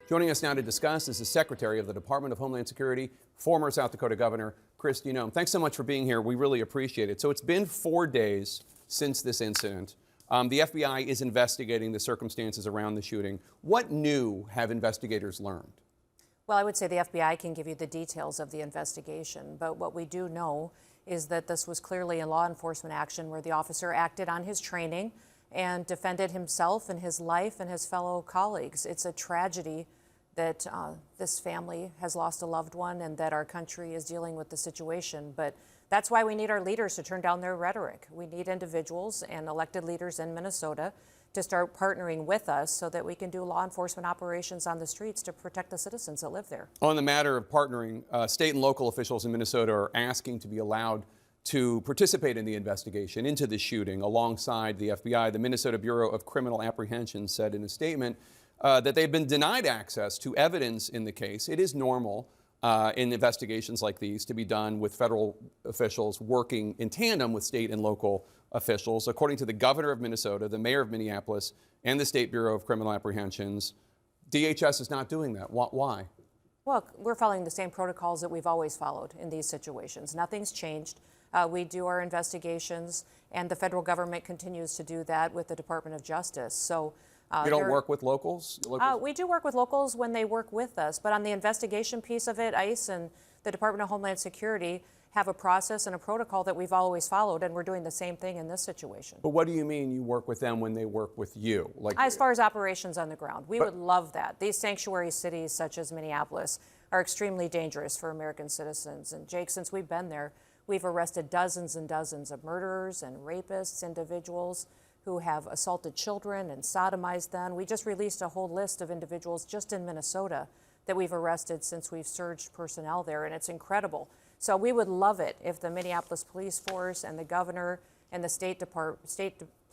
Joining us now to discuss is the Secretary of the Department of Homeland Security, former South Dakota Governor Kristi Noem. Thanks so much for being here. We really appreciate it. So it's been 4 days since this incident. The FBI is investigating the circumstances around the shooting. What new have investigators learned? Well, I would say the FBI can give you the details of the investigation, but what we do know is that this was clearly a law enforcement action where the officer acted on his training and defended himself and his life and his fellow colleagues. It's a tragedy that this family has lost a loved one and that our country is dealing with the situation. But that's why we need our leaders to turn down their rhetoric. We need individuals and elected leaders in Minnesota to start partnering with us so that we can do law enforcement operations on the streets to protect the citizens that live there. On the matter of partnering, state and local officials in Minnesota are asking to be allowed to participate in the investigation into the shooting alongside the FBI. The Minnesota Bureau of Criminal Apprehension said in a statement that they've been denied access to evidence in the case. It is normal in investigations like these to be done with federal officials working in tandem with state and local officials. According to the governor of Minnesota, the mayor of Minneapolis, and the State Bureau of Criminal Apprehensions, DHS is not doing that. Why? Well, we're following the same protocols that we've always followed in these situations. Nothing's changed. We do our investigations, and the federal government continues to do that with the Department of Justice. So you don't work with locals? We do work with locals when they work with us, but on the investigation piece of it, ICE and the Department of Homeland Security have a process and a protocol that we've always followed, and we're doing the same thing in this situation. But what do you mean you work with them when they work with you? As far as operations on the ground, we would love that. These sanctuary cities such as Minneapolis are extremely dangerous for American citizens. And Jake, since we've been there, we've arrested dozens and dozens of murderers and rapists, individuals who have assaulted children and sodomized them. We just released a whole list of individuals just in Minnesota that we've arrested since we've surged personnel there, and it's incredible. So we would love it if the Minneapolis Police Force and the governor and the state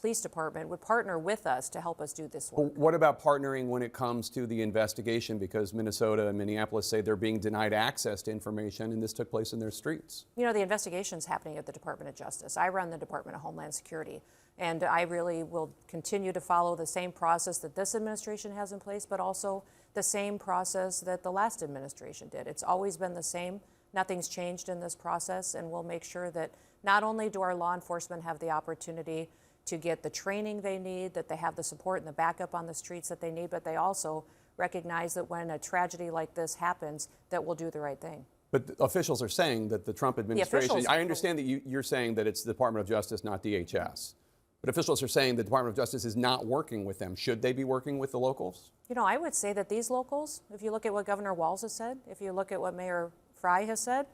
police department would partner with us to help us do this work. What about partnering when it comes to the investigation? Because Minnesota and Minneapolis say they're being denied access to information, and this took place in their streets. You know, the investigation's happening at the Department of Justice. I run the Department of Homeland Security, and I really will continue to follow the same process that this administration has in place, but also the same process that the last administration did. It's always been the same. Nothing's changed in this process, and we'll make sure that not only do our law enforcement have the opportunity to get the training they need, that they have the support and the backup on the streets that they need, but they also recognize that when a tragedy like this happens, that we'll do the right thing. But officials are saying that the Trump administration, I understand that you're saying that it's the Department of Justice, not DHS. But officials are saying the Department of Justice is not working with them. Should they be working with the locals? You know, I would say that these locals, if you look at what Governor Walz has said, if you look at what Mayor Fry has said,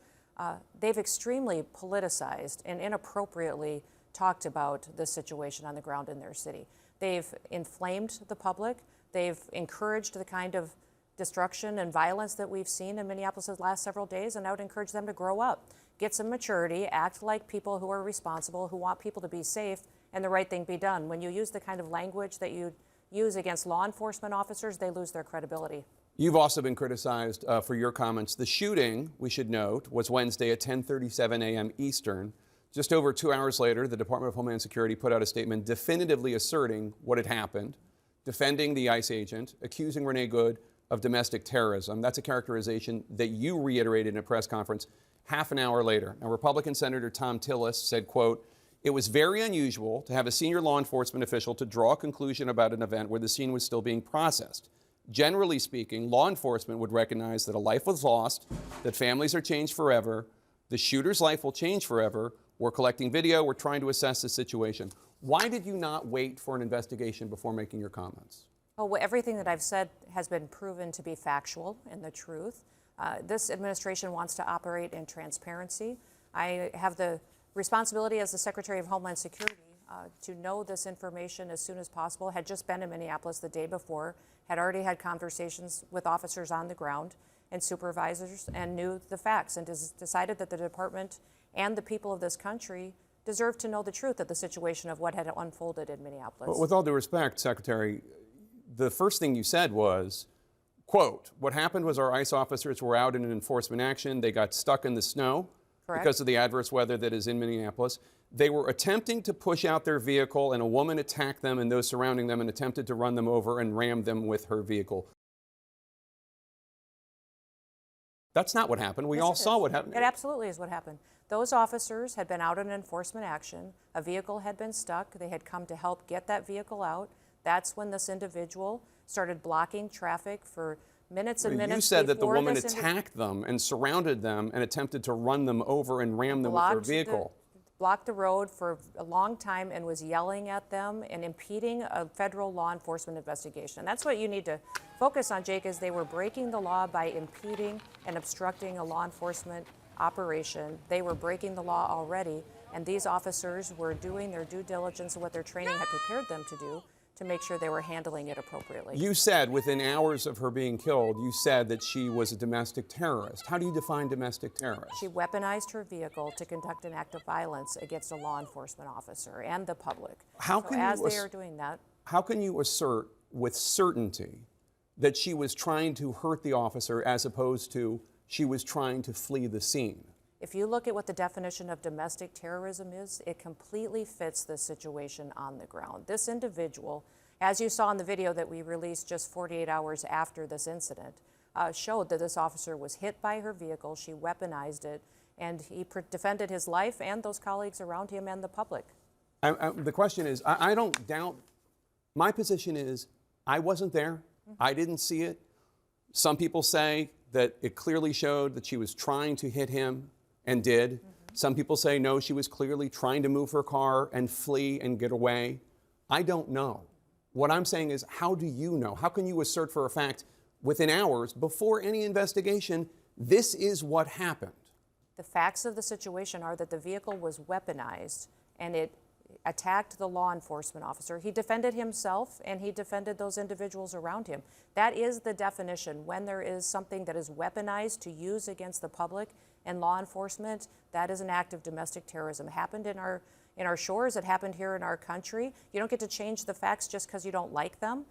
they've extremely politicized and inappropriately talked about the situation on the ground in their city. They've inflamed the public. They've encouraged the kind of destruction and violence that we've seen in Minneapolis the last several days, and I would encourage them to grow up, get some maturity, act like people who are responsible, who want people to be safe, and the right thing be done. When you use the kind of language that you use against law enforcement officers, they lose their credibility. You've also been criticized for your comments. The shooting, we should note, was Wednesday at 10:37 a.m. Eastern. Just over 2 hours later, the Department of Homeland Security put out a statement definitively asserting what had happened, defending the ICE agent, accusing Renee Good of domestic terrorism. That's a characterization that you reiterated in a press conference half an hour later. Now, Republican Senator Thom Tillis said, quote, "It was very unusual to have a senior law enforcement official to draw a conclusion about an event where the scene was still being processed. Generally speaking, law enforcement would recognize that a life was lost, that families are changed forever, the shooter's life will change forever. We're collecting video, we're trying to assess the situation." Why did you not wait for an investigation before making your comments? Oh, well, everything that I've said has been proven to be factual and the truth. This administration wants to operate in transparency. I have the responsibility as the Secretary of Homeland Security to know this information as soon as possible. Had just been in Minneapolis the day before, had already had conversations with officers on the ground and supervisors, and knew the facts, and decided that the department and the people of this country deserve to know the truth of the situation of what had unfolded in Minneapolis. But with all due respect, Secretary, the first thing you said was, quote, "What happened was our ICE officers were out in an enforcement action. They got stuck in the snow." Correct. Because of the adverse weather that is in Minneapolis. They were attempting to push out their vehicle, and a woman attacked them and those surrounding them and attempted to run them over and rammed them with her vehicle. That's not what happened. We Yes, all it saw is. what happened. It absolutely is what happened. Those officers had been out in enforcement action. A vehicle had been stuck. They had come to help get that vehicle out. That's when this individual started blocking traffic for minutes and minutes. You said that the before woman this attacked them and surrounded them and attempted to run them over and ram them with her vehicle. Blocked the road for a long time and was yelling at them and impeding a federal law enforcement investigation. And that's what you need to focus on, Jake, is they were breaking the law by impeding and obstructing a law enforcement operation. They were breaking the law already, and these officers were doing their due diligence and what their training had prepared them to do to make sure they were handling it appropriately. You said within hours of her being killed, you said that she was a domestic terrorist. How do you define domestic terrorist? She weaponized her vehicle to conduct an act of violence against a law enforcement officer and the public. They are doing that. How can you assert with certainty that she was trying to hurt the officer as opposed to she was trying to flee the scene? If you look at what the definition of domestic terrorism is, it completely fits the situation on the ground. This individual, as you saw in the video that we released just 48 hours after this incident, showed that this officer was hit by her vehicle, she weaponized it, and he defended his life and those colleagues around him and the public. The question is, I don't doubt, my position is, I wasn't there, I didn't see it. Some people say that it clearly showed that she was trying to hit him, and did. Some people say, no, she was clearly trying to move her car and flee and get away. I don't know. What I'm saying is, how do you know? How can you assert for a fact within hours, before any investigation, this is what happened? The facts of the situation are that the vehicle was weaponized and it attacked the law enforcement officer. He defended himself and he defended those individuals around him. That is the definition. When there is something that is weaponized to use against the public and law enforcement, that is an act of domestic terrorism. It happened in our shores. It happened here in our country. You don't get to change the facts just because you don't like them.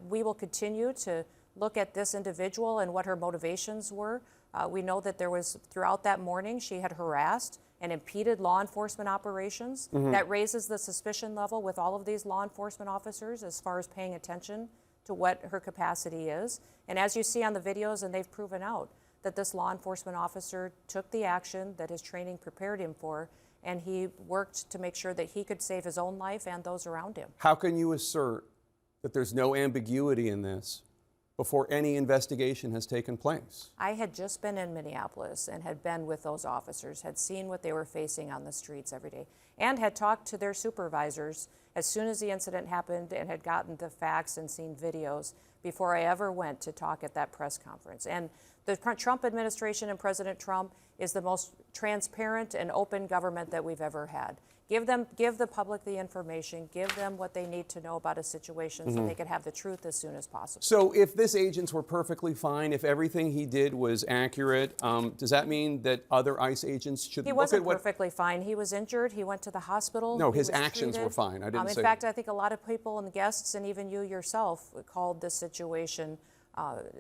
We will continue to look at this individual and what her motivations were. We know that there was, throughout that morning, she had harassed and impeded law enforcement operations. That raises the suspicion level with all of these law enforcement officers as far as paying attention to what her capacity is. And as you see on the videos, and they've proven out, that this law enforcement officer took the action that his training prepared him for, and he worked to make sure that he could save his own life and those around him. How can you assert that there's no ambiguity in this before any investigation has taken place? I had just been in Minneapolis and had been with those officers, had seen what they were facing on the streets every day, and had talked to their supervisors as soon as the incident happened and had gotten the facts and seen videos before I ever went to talk at that press conference. And the Trump administration and President Trump is the most transparent and open government that we've ever had. Give the public the information, give them what they need to know about a situation so they can have the truth as soon as possible. So if this agents were perfectly fine, if everything he did was accurate, does that mean that other ICE agents should He look at wasn't perfectly fine. He was injured. He went to the hospital. No, He his was actions treated. were fine. I didn't say. In fact, I think a lot of people and guests, and even you yourself, called this situation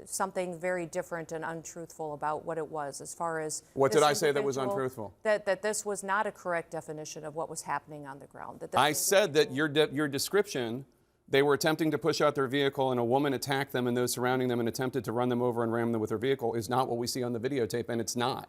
something very different and untruthful about what it was, as far as What this did I say that was individual- untruthful? That this was not a correct definition of what was happening on the ground. That this I said that your description, they were attempting to push out their vehicle and a woman attacked them and those surrounding them and attempted to run them over and ram them with her vehicle, is not what we see on the videotape, and it's not.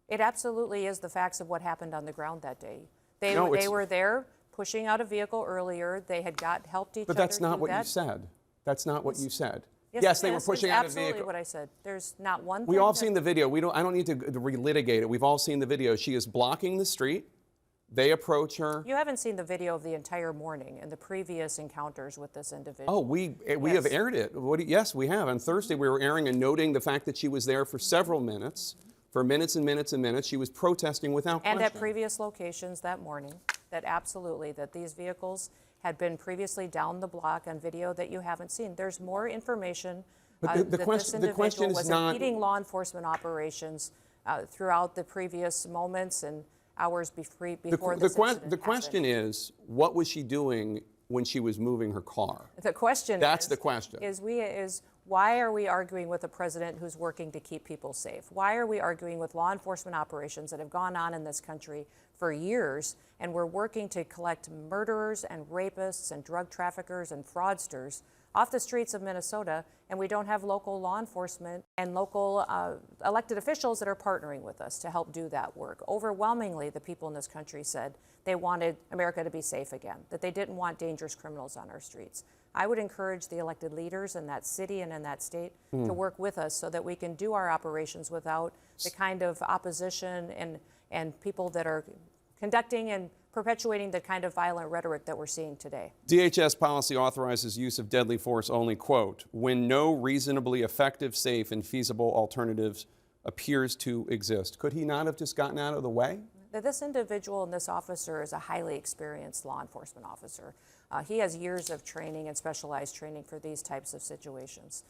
It absolutely is the facts of what happened on the ground that day. They No, were there pushing out a vehicle earlier. They had helped each other. But that's not do what that. you said. That's not what you said. Yes, they were pushing out a absolutely vehicle. what I said. There's not one We thing all have that- seen the video. I don't need to relitigate it. We've all seen the video. She is blocking the street. They approach her. You haven't seen the video of the entire morning and the previous encounters with this individual. Oh, we have aired it. Yes, we have. On Thursday, we were airing and noting the fact that she was there for several minutes, for minutes and minutes and minutes. She was protesting without question. And at previous locations that morning, that absolutely, that these vehicles had been previously down the block on video that you haven't seen. There's more information But that the question is was not impeding law enforcement operations throughout the previous moments and hours before this incident The question is, what was she doing when she was moving her car? The question That's the question. is why are we arguing with a president who's working to keep people safe? Why are we arguing with law enforcement operations that have gone on in this country for years, and we're working to collect murderers and rapists and drug traffickers and fraudsters off the streets of Minnesota, and we don't have local law enforcement and local elected officials that are partnering with us to help do that work. Overwhelmingly, the people in this country said they wanted America to be safe again, that they didn't want dangerous criminals on our streets. I would encourage the elected leaders in that city and in that state to work with us so that we can do our operations without the kind of opposition and people that are conducting and perpetuating the kind of violent rhetoric that we're seeing today. DHS policy authorizes use of deadly force only, quote, when no reasonably effective, safe, and feasible alternatives appears to exist. Could he not have just gotten out of the way? That this individual and this officer is a highly experienced law enforcement officer. He has years of training and specialized training for these types of situations.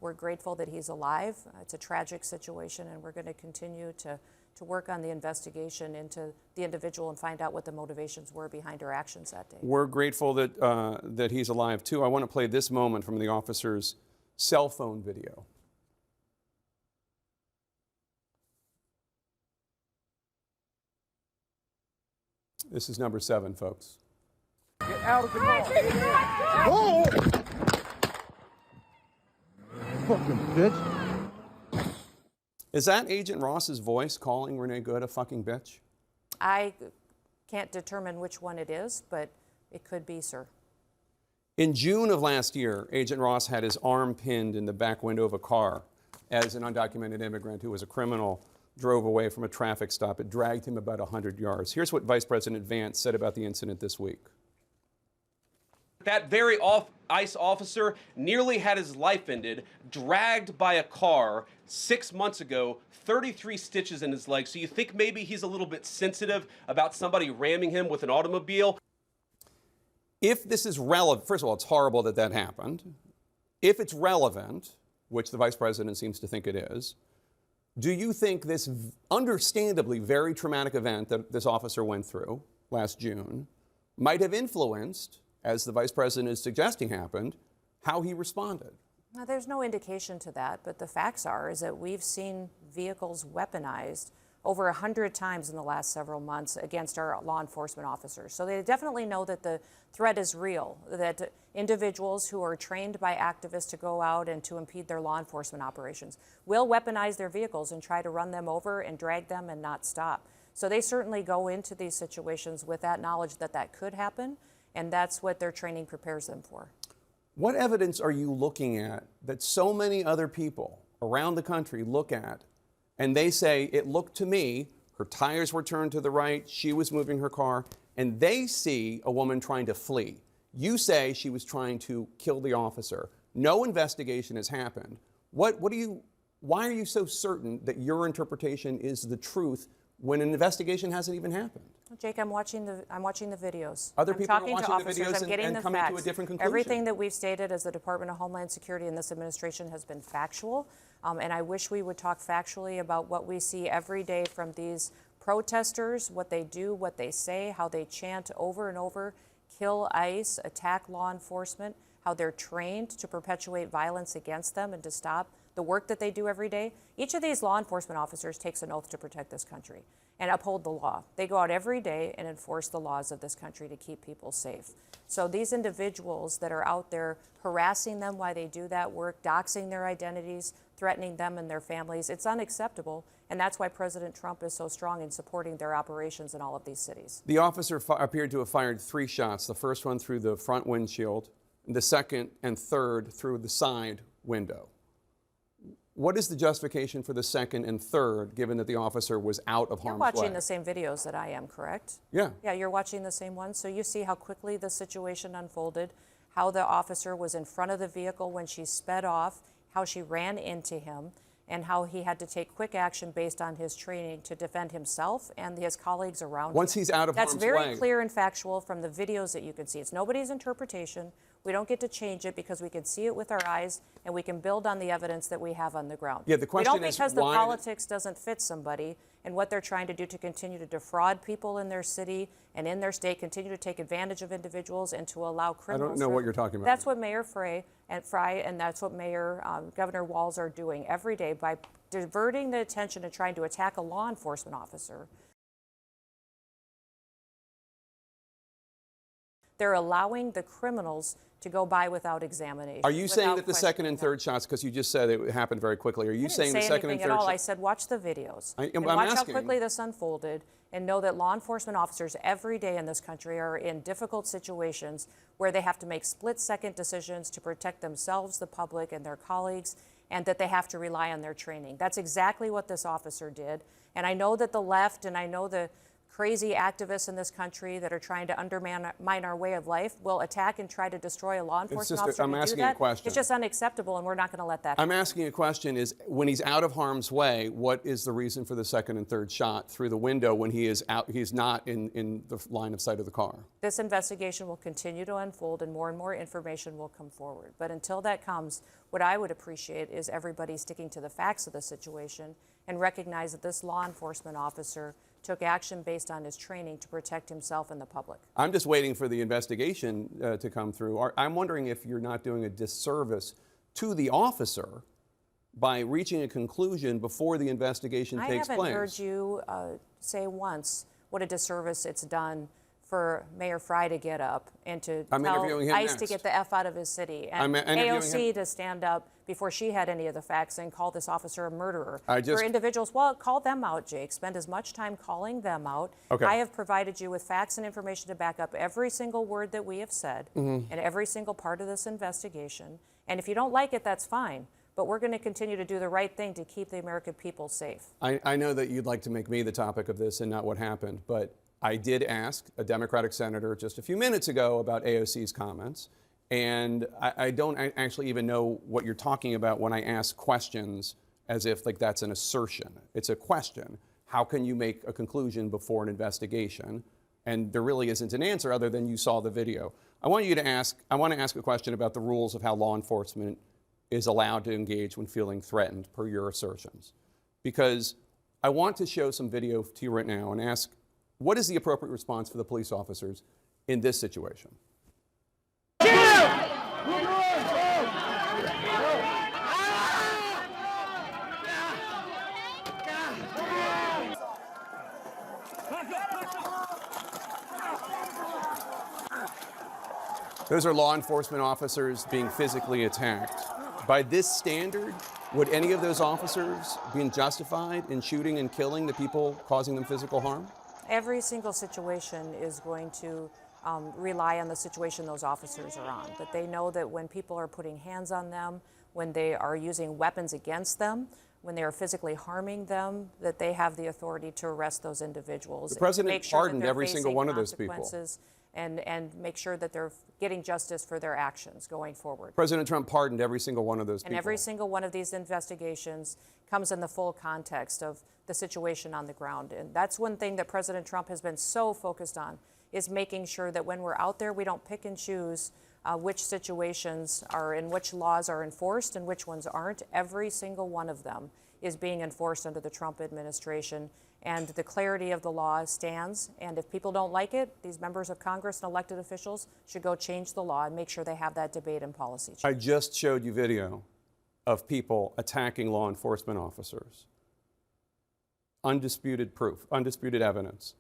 We're grateful that he's alive. It's a tragic situation, and we're going to continue to work on the investigation into the individual and find out what the motivations were behind her actions that day. We're grateful that, that he's alive, too. I want to play this moment from the officer's cell phone video. This is number 7, folks. Get out of the car. Whoa! Fucking bitch. Is that Agent Ross's voice calling Renee Good a fucking bitch? I can't determine which one it is, but it could be, sir. In June of last year, Agent Ross had his arm pinned in the back window of a car as an undocumented immigrant who was a criminal drove away from a traffic stop. It dragged him about 100 yards. Here's what Vice President Vance said about the incident this week. That very ICE officer nearly had his life ended, dragged by a car 6 months ago, 33 stitches in his leg. So you think maybe he's a little bit sensitive about somebody ramming him with an automobile? If this is relevant, first of all, it's horrible that that happened. If it's relevant, which the Vice President seems to think it is, do you think this understandably very traumatic event that this officer went through last June might have influenced, as the Vice President is suggesting happened, how he responded? Now, there's no indication to that, but the facts is that we've seen vehicles weaponized over 100 times in the last several months against our law enforcement officers. So they definitely know that the threat is real, that individuals who are trained by activists to go out and to impede their law enforcement operations will weaponize their vehicles and try to run them over and drag them and not stop. So they certainly go into these situations with that knowledge that that could happen, and that's what their training prepares them for. What evidence are you looking at that so many other people around the country look at and they say, it looked to me, her tires were turned to the right, she was moving her car, and they see a woman trying to flee? You say she was trying to kill the officer. No investigation has happened. Why are you so certain that your interpretation is the truth when an investigation hasn't even happened? Jake, I'm watching the videos. Other people are I'm talking watching to officers, the videos I'm getting and the coming facts. to a different conclusion. Everything that we've stated as the Department of Homeland Security and this administration has been factual. And I wish we would talk factually about what we see every day from these protesters, what they do, what they say, how they chant over and over, kill ICE, attack law enforcement, how they're trained to perpetuate violence against them and to stop the work that they do every day. Each of these law enforcement officers takes an oath to protect this country and uphold the law. They go out every day and enforce the laws of this country to keep people safe. So these individuals that are out there harassing them while they do that work, doxing their identities, threatening them and their families, it's unacceptable. And that's why President Trump is so strong in supporting their operations in all of these cities. The officer appeared to have fired 3 shots, the first one through the front windshield, and the second and third through the side window. What is the justification for the second and third, given that the officer was out of harm's way? You're watching the same videos that I am, correct? Yeah. Yeah, you're watching the same ones. So you see how quickly the situation unfolded, how the officer was in front of the vehicle when she sped off, how she ran into him, and how he had to take quick action based on his training to defend himself and his colleagues around him. Once he's out of harm's way. That's very clear and factual from the videos that you can see. It's nobody's interpretation. We don't get to change it because we can see it with our eyes and we can build on the evidence that we have on the ground. Yeah, the question we don't is because the why politics doesn't fit somebody and what they're trying to do to continue to defraud people in their city and in their state, continue to take advantage of individuals and to allow criminals. I don't know what you're talking about. That's what Mayor Frey and that's what Governor Walz are doing every day by diverting the attention and trying to attack a law enforcement officer. They're allowing the criminals to go by without examination. Are you saying that the without second and questioning third shots, because you just said it happened very quickly, are you saying the second and anything third at all. I shots? said watch the videos and I'm watch asking. how quickly this unfolded, and know that law enforcement officers every day in this country are in difficult situations where they have to make split-second decisions to protect themselves, the public, and their colleagues, and that they have to rely on their training. That's exactly what this officer did. And I know that the left and I know the crazy activists in this country that are trying to undermine our way of life will attack and try to destroy a law enforcement officer. I'm asking a question. It's just unacceptable, and we're not going to let that happen. I'm asking a question is, when he's out of harm's way, what is the reason for the second and third shot through the window when he is out, he's not in the line of sight of the car? This investigation will continue to unfold and more information will come forward. But until that comes, what I would appreciate is everybody sticking to the facts of the situation and recognize that this law enforcement officer took action based on his training to protect himself and the public. I'm just waiting for the investigation to come through. I'm wondering if you're not doing a disservice to the officer by reaching a conclusion before the investigation takes place. I haven't heard you say once what a disservice it's done for Mayor Fry to get up and to tell ICE to get the F out of his city, and AOC to stand up before she had any of the facts and call this officer a murderer. For individuals, well, call them out, Jake. Spend as much time calling them out. Okay. I have provided you with facts and information to back up every single word that we have said and every single part of this investigation. And if you don't like it, that's fine. But we're going to continue to do the right thing to keep the American people safe. I know that you'd like to make me the topic of this and not what happened, but I did ask a Democratic senator just a few minutes ago about AOC's comments, and I don't actually even know what you're talking about when I ask questions as if like that's an assertion. It's a question. How can you make a conclusion before an investigation? And there really isn't an answer other than you saw the video. I want to ask a question about the rules of how law enforcement is allowed to engage when feeling threatened, per your assertions. Because I want to show some video to you right now and ask, what is the appropriate response for the police officers in this situation? Those are law enforcement officers being physically attacked. By this standard, would any of those officers be justified in shooting and killing the people causing them physical harm? Every single situation is going to rely on the situation those officers are on. But they know that when people are putting hands on them, when they are using weapons against them, when they are physically harming them, that they have the authority to arrest those individuals. The president pardoned every single one of those people. And make sure that they're getting justice for their actions going forward. President Trump pardoned every single one of those people. And every single one of these investigations comes in the full context of the situation on the ground. And that's one thing that President Trump has been so focused on, is making sure that when we're out there, we don't pick and choose which situations are and which laws are enforced and which ones aren't. Every single one of them is being enforced under the Trump administration. And the clarity of the law stands. And if people don't like it, these members of Congress and elected officials should go change the law and make sure they have that debate and policy change. I just showed you video of people attacking law enforcement officers. Undisputed proof, undisputed evidence.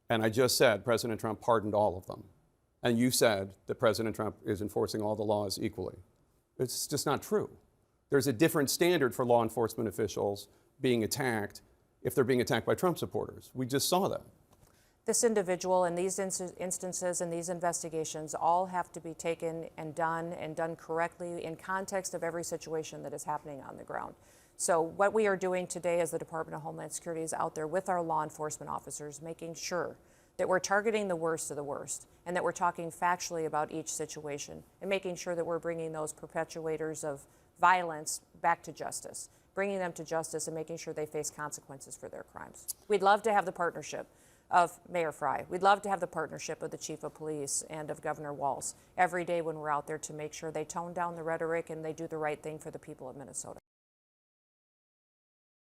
And I just said President Trump pardoned all of them. And you said that President Trump is enforcing all the laws equally. It's just not true. There's a different standard for law enforcement officials being attacked if they're being attacked by Trump supporters. We just saw that. This individual and these instances and these investigations all have to be taken and done correctly in context of every situation that is happening on the ground. So what we are doing today as the Department of Homeland Security is out there with our law enforcement officers, making sure that we're targeting the worst of the worst and that we're talking factually about each situation and making sure that we're bringing those perpetuators of violence back to justice, bringing them to justice and making sure they face consequences for their crimes. We'd love to have the partnership of Mayor Fry. We'd love to have the partnership of the Chief of Police and of Governor Walz every day when we're out there to make sure they tone down the rhetoric and they do the right thing for the people of Minnesota.